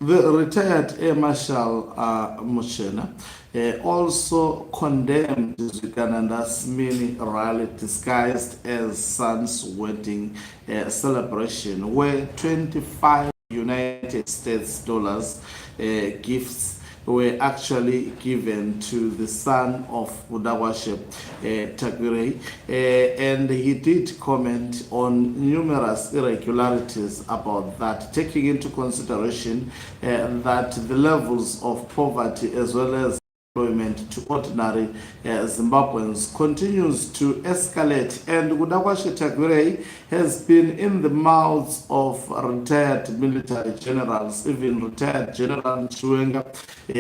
The retired Air Marshal Mchena also condemned Uganda's mini rally disguised as son's wedding celebration, where 25 United States dollars gifts were actually given to the son of Budawashe, Tagwirei, and he did comment on numerous irregularities about that, taking into consideration that the levels of poverty as well as employment to ordinary Zimbabweans continues to escalate, and Budawashe Tagwirei has been in the mouths of retired military generals, even retired General Chiwenga.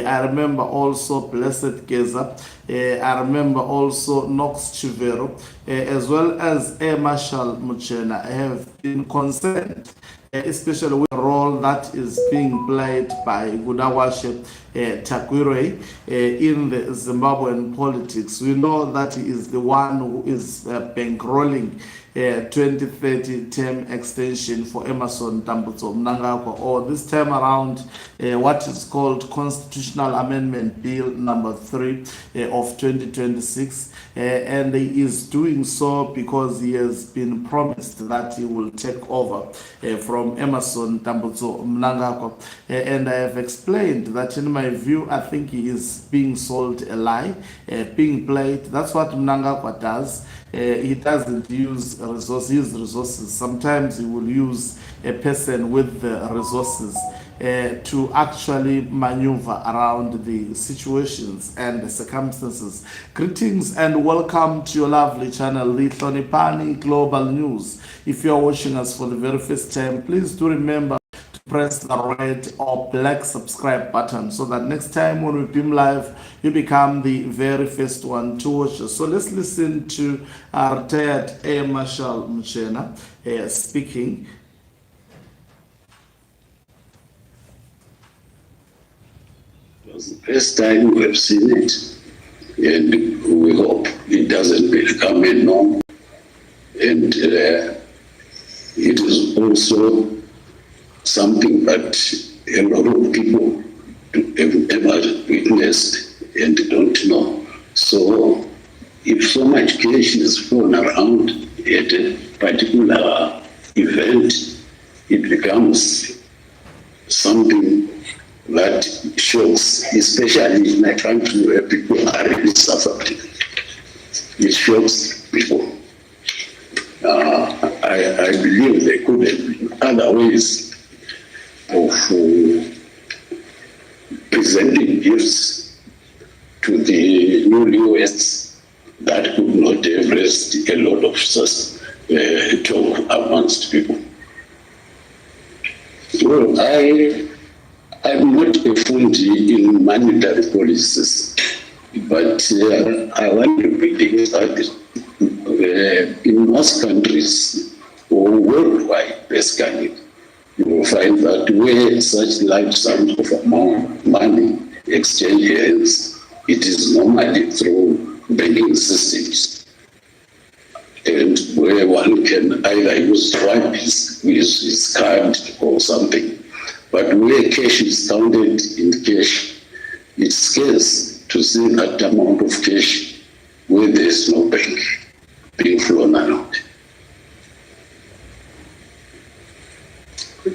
I remember also Blessed Geza. I remember also Knox Chivero, as well as Air Marshal Mchena have been concerned, especially with the role that is being played by Budawashe Tagwirei in the Zimbabwean politics. We know that he is the one who is bankrolling 2030 term extension for Emmerson Tambutso Mnangagwa, or this time around what is called Constitutional Amendment Bill number 3 of 2026, and he is doing so because he has been promised that he will take over from Emmerson Tambutso Mnangagwa, and I have explained that in my view I think he is being sold a lie, being played. That's what Mnangagwa does. He doesn't use his resources. Sometimes he will use a person with the resources to actually maneuver around the situations and the circumstances. Greetings and welcome to your lovely channel, the Hlonipani Global News. If you are watching us for the very first time, please do remember to press the red or black subscribe button so that next time when we beam live, you become the very first one to watch us. So let's listen to retired Air Marshal Mchena speaking. It was the first time we have seen it, and we hope it doesn't become a norm. And it is also something that a lot of people have ever witnessed and don't know. So if so much cash is thrown around at a particular event, it becomes something that shocks, especially in a country where people are really suffering. It shocks people. I believe there could have been other ways of presenting gifts to the newlyweds that could not have raised a lot of talk amongst people. Well, I'm not a fluency in monetary policies, but I want to predict that in most countries, or worldwide basically, you will find that where such large sums of amount of money exchange hands, it is normally through banking systems, and where one can either use his card or something. But where cash is counted in cash, it's scarce to see that amount of cash where there's no bank being flown around.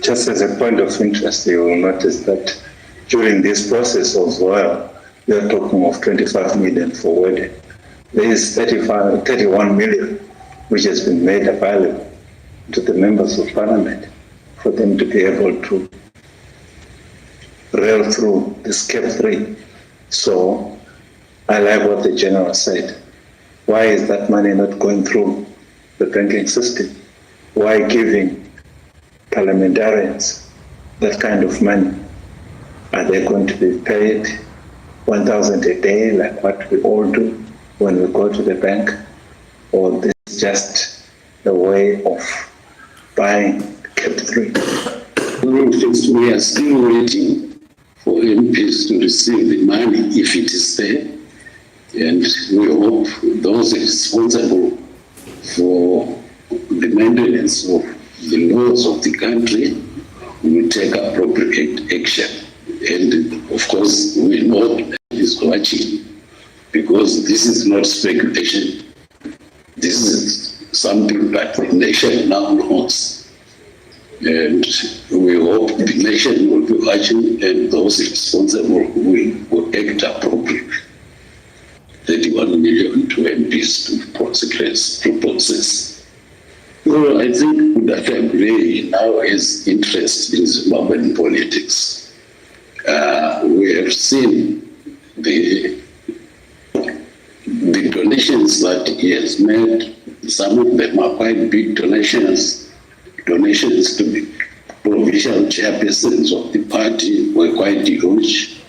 Just as a point of interest, you will notice that during this process of we are talking of 25 million for wedding. There is 31 million which has been made available to the members of parliament for them to be able to rail through the Step 3. So I like what the general said. Why is that money not going through the banking system? Why giving parliamentarians that kind of money? Are they going to be paid 1,000 a day like what we all do when we go to the bank? Or this is just a way of buying Step 3? We are still waiting for MPs to receive the money if it is there, and we hope those responsible for the maintenance of the laws of the country will take appropriate action. And of course, we know that he's watching, because this is not speculation. This is something that the nation now knows. And we hope the nation will be watching, and those responsible will act appropriately. 31 million to MPs to process. Well, I think that Tagwirei now has interest in Zimbabwean politics. We have seen the donations that he has made. Some of them are quite big donations. Donations to the provincial chairpersons of the party were quite huge,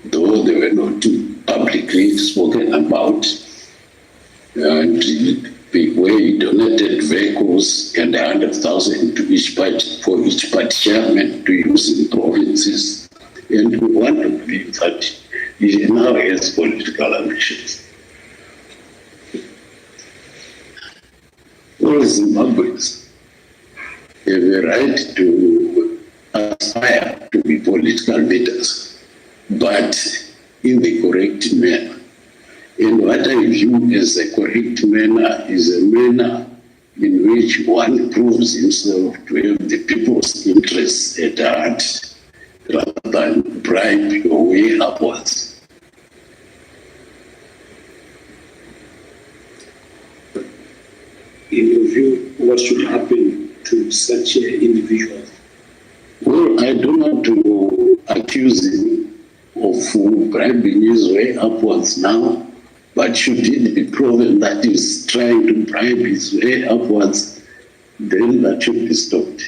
though they were not publicly spoken about. And the way he donated vehicles and 100,000 to each party, for each party chairman to use in provinces. And we want to believe that he now has political ambitions. All Zimbabweans have a right to aspire to be political leaders, but in the correct manner. And what I view as a correct manner is a manner in which one proves himself to have the people's interests at heart, rather than bribe your way upwards. In your view, what should happen to such individuals? Well, I don't want to accuse him of bribing his way upwards now, but should it be proven that he's trying to bribe his way upwards, then that should be stopped.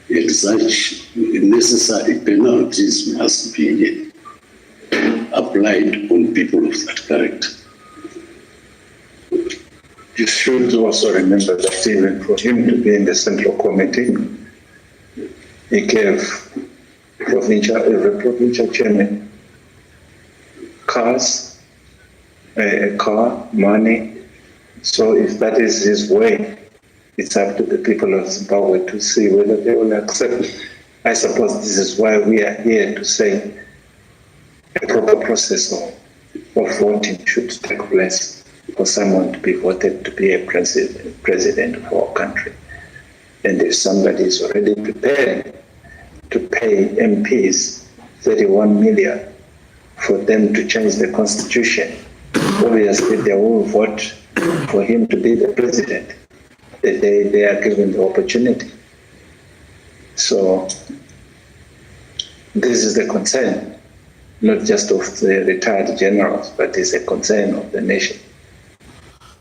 And such necessary penalties must be applied on people of that character. You should also remember that even for him to be in the Central Committee, he gave every provincial chairman cars, a car, money. So if that is his way, it's up to the people of Zimbabwe to see whether they will accept. I suppose this is why we are here to say a proper process of voting should take place for someone to be voted to be a president of our country. And if somebody is already prepared to pay MPs 31 million for them to change the constitution, obviously they will vote for him to be the president. They are given the opportunity. So this is the concern, not just of the retired generals, but it's a concern of the nation.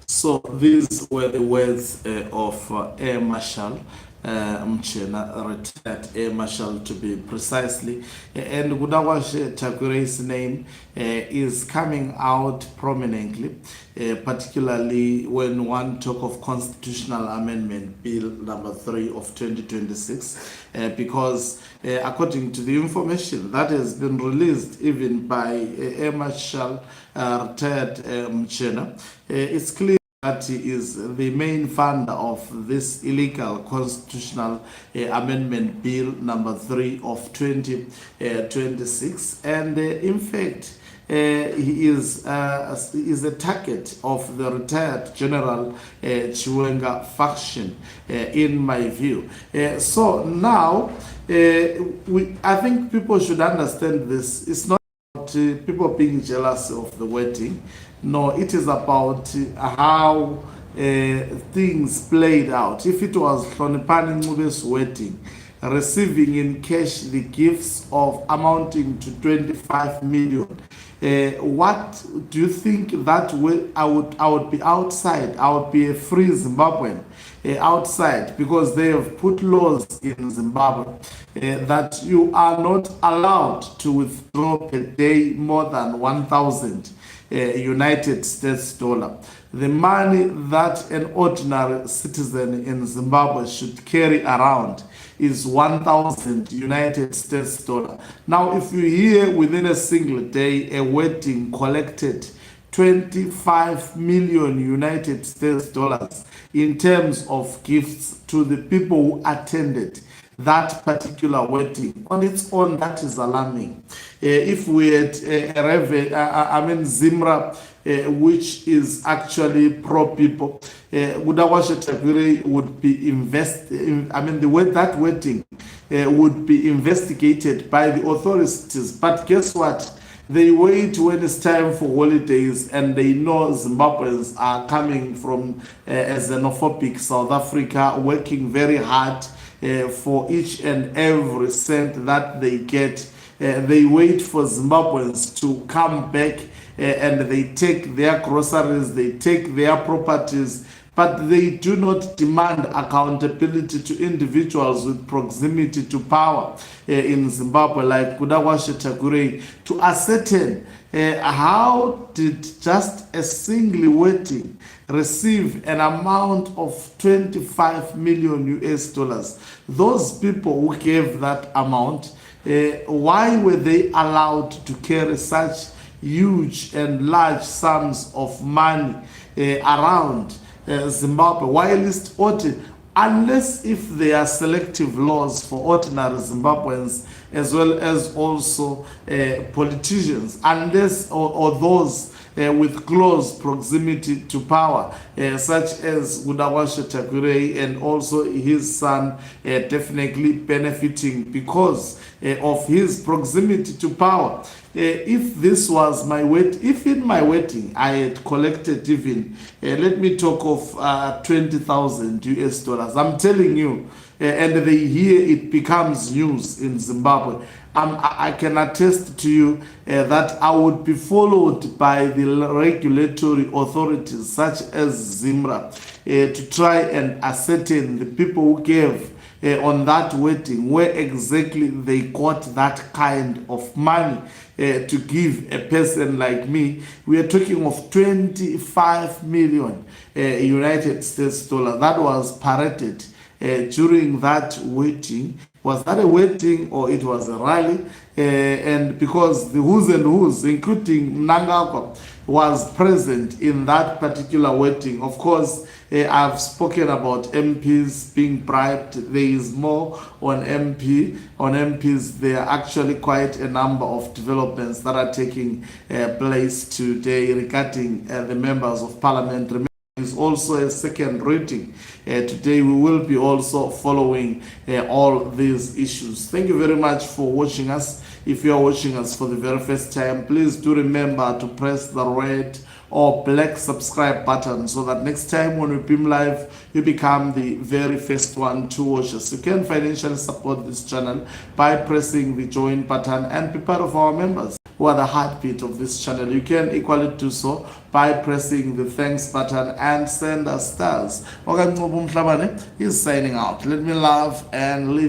So these were the words of Air Marshal Mchena, retired Air Marshal to be precisely. And Gudawashe Tagwirei's name is coming out prominently, particularly when one talk of Constitutional Amendment Bill number 3 of 2026, because according to the information that has been released even by Air Marshal retired Mchena, it's clear that he is the main funder of this illegal constitutional amendment bill number 3 of 2026, and in fact he is a target of the retired General Chiwenga faction, in my view. So now I think people should understand this. It's not about people being jealous of the wedding. No, it is about how things played out. If it was Hlonipani Ngube's wedding, receiving in cash the gifts of amounting to 25 million, what do you think that I would be outside? I would be a free Zimbabwean outside, because they have put laws in Zimbabwe that you are not allowed to withdraw per day more than 1,000 United States dollar. The money that an ordinary citizen in Zimbabwe should carry around is 1,000 United States dollar. Now, if you hear within a single day a wedding collected 25 million United States dollars in terms of gifts to the people who attended, that particular wedding. On its own, that is alarming. If we had Zimra, which is actually pro-people, Tagwirei would be that wedding would be investigated by the authorities. But guess what? They wait when it's time for holidays and they know Zimbabweans are coming from a xenophobic South Africa, working very hard for each and every cent that they get. They wait for Zimbabweans to come back and they take their groceries, they take their properties, but they do not demand accountability to individuals with proximity to power in Zimbabwe, like Tagwirei, to ascertain how did just a single wedding receive an amount of 25 million US dollars. Those people who gave that amount, why were they allowed to carry such huge and large sums of money around Zimbabwe, whilst unless if there are selective laws for ordinary Zimbabweans as well as also politicians, unless or those with close proximity to power, such as Tagwirei and also his son definitely benefiting because of his proximity to power. If this was my wedding, if in my wedding I had collected even, let me talk of 20,000 US dollars, I'm telling you, and they hear it becomes news in Zimbabwe, I can attest to you that I would be followed by the regulatory authorities such as ZIMRA to try and ascertain the people who gave on that wedding, where exactly they got that kind of money to give a person like me. We are talking of 25 million United States dollars that was paraded during that wedding. Was that a wedding or it was a rally? And because the who's and who's, including Mnangagwa, was present in that particular wedding. Of course, I've spoken about MPs being bribed. There is more on MPs. There are actually quite a number of developments that are taking place today regarding the members of parliament. Is also a second reading. Today we will be also following all these issues. Thank you very much for watching us. If you are watching us for the very first time, please do remember to press the red or black subscribe button so that next time when we beam live, you become the very first one to watch us. You can financially support this channel by pressing the join button and be part of our members who are the heartbeat of this channel. You can equally do so by pressing the thanks button and send us stars. Is signing out. Let me love and live.